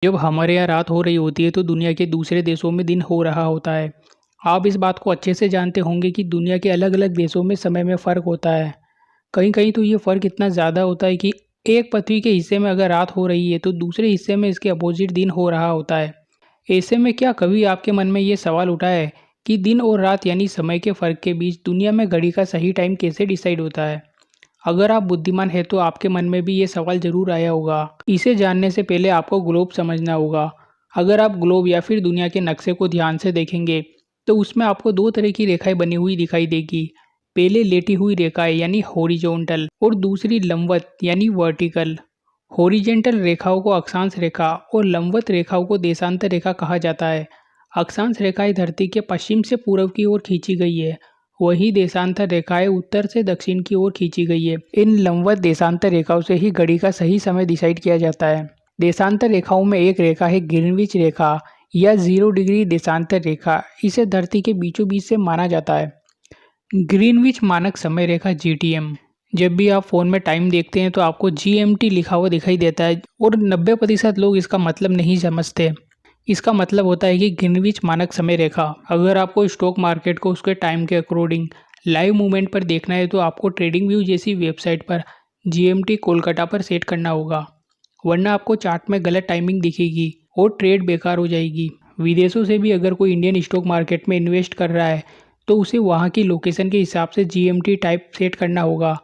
जब हमारे यहाँ रात हो रही होती है तो दुनिया के दूसरे देशों में दिन हो रहा होता है। आप इस बात को अच्छे से जानते होंगे कि दुनिया के अलग-अलग देशों में समय में फ़र्क होता है। कहीं-कहीं तो ये फ़र्क इतना ज़्यादा होता है कि एक पृथ्वी के हिस्से में अगर रात हो रही है तो दूसरे हिस्से में इसके अपोज़िट दिन हो रहा होता है। ऐसे में क्या कभी आपके मन में ये सवाल उठा है कि दिन और रात यानी समय के फ़र्क के बीच दुनिया में घड़ी का सही टाइम कैसे डिसाइड होता है? अगर आप बुद्धिमान हैं तो आपके मन में भी ये सवाल ज़रूर आया होगा। इसे जानने से पहले आपको ग्लोब समझना होगा। अगर आप ग्लोब या फिर दुनिया के नक्शे को ध्यान से देखेंगे तो उसमें आपको दो तरह की रेखाएं बनी हुई दिखाई देगी। पहले लेटी हुई रेखाएं यानी हॉरिजॉन्टल और दूसरी लंबवत यानी वर्टिकल। हॉरिजॉन्टल रेखाओं को अक्षांश रेखा और लंबवत रेखाओं को देशांतर रेखा कहा जाता है। अक्षांश रेखाएं धरती के पश्चिम से पूर्व की ओर खींची गई है, वही देशांतर रेखाएं उत्तर से दक्षिण की ओर खींची गई है। इन लंबवत देशांतर रेखाओं से ही घड़ी का सही समय डिसाइड किया जाता है। देशांतर रेखाओं में एक रेखा है ग्रीनविच रेखा या 0 डिग्री देशांतर रेखा। इसे धरती के बीचों बीच से माना जाता है। ग्रीनविच मानक समय रेखा जीटीएम। जब भी आप फ़ोन में टाइम देखते हैं तो आपको जीएमटी लिखा हुआ दिखाई देता है और 90% लोग इसका मतलब नहीं समझते। इसका मतलब होता है कि ग्रीनविच मानक समय रेखा। अगर आपको स्टॉक मार्केट को उसके टाइम के अकॉर्डिंग लाइव मूवमेंट पर देखना है तो आपको ट्रेडिंग व्यू जैसी वेबसाइट पर जीएमटी कोलकाता पर सेट करना होगा, वरना आपको चार्ट में गलत टाइमिंग दिखेगी और ट्रेड बेकार हो जाएगी। विदेशों से भी अगर कोई इंडियन स्टॉक मार्केट में इन्वेस्ट कर रहा है तो उसे वहाँ की लोकेशन के हिसाब से जीएमटी टाइप सेट करना होगा,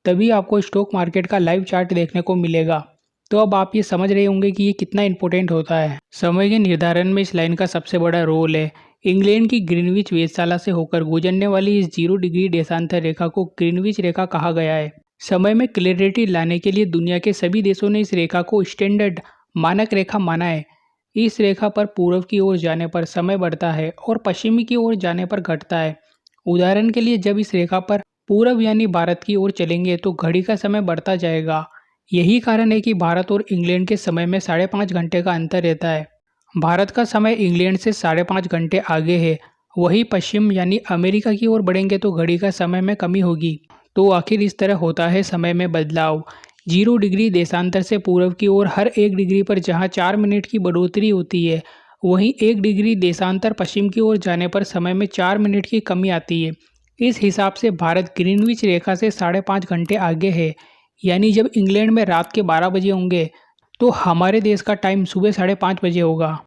तभी आपको स्टॉक मार्केट का लाइव चार्ट देखने को मिलेगा। तो अब आप ये समझ रहे होंगे कि ये कितना इंपॉर्टेंट होता है। समय के निर्धारण में इस लाइन का सबसे बड़ा रोल है। इंग्लैंड की ग्रीनविच वेधशाला से होकर गुजरने वाली इस 0 डिग्री देशांतर रेखा को ग्रीनविच रेखा कहा गया है। समय में क्लैरिटी लाने के लिए दुनिया के सभी देशों ने इस रेखा को स्टैंडर्ड मानक रेखा माना है। इस रेखा पर पूर्व की ओर जाने पर समय बढ़ता है और पश्चिमी की ओर जाने पर घटता है। उदाहरण के लिए जब इस रेखा पर पूरब यानी भारत की ओर चलेंगे तो घड़ी का समय बढ़ता जाएगा। यही कारण है कि भारत और इंग्लैंड के समय में 5.5 घंटे का अंतर रहता है। भारत का समय इंग्लैंड से 5.5 घंटे आगे है। वही पश्चिम यानी अमेरिका की ओर बढ़ेंगे तो घड़ी का समय में कमी होगी। तो आखिर इस तरह होता है समय में बदलाव। 0 डिग्री देशांतर से पूर्व की ओर हर 1 डिग्री पर जहाँ 4 मिनट की बढ़ोतरी होती है, वहीं 1 डिग्री देशांतर पश्चिम की ओर जाने पर समय में 4 मिनट की कमी आती है। इस हिसाब से भारत ग्रीनविच रेखा से 5.5 घंटे आगे है। यानी जब इंग्लैंड में रात के 12 बजे होंगे तो हमारे देश का टाइम सुबह 5:30 बजे होगा।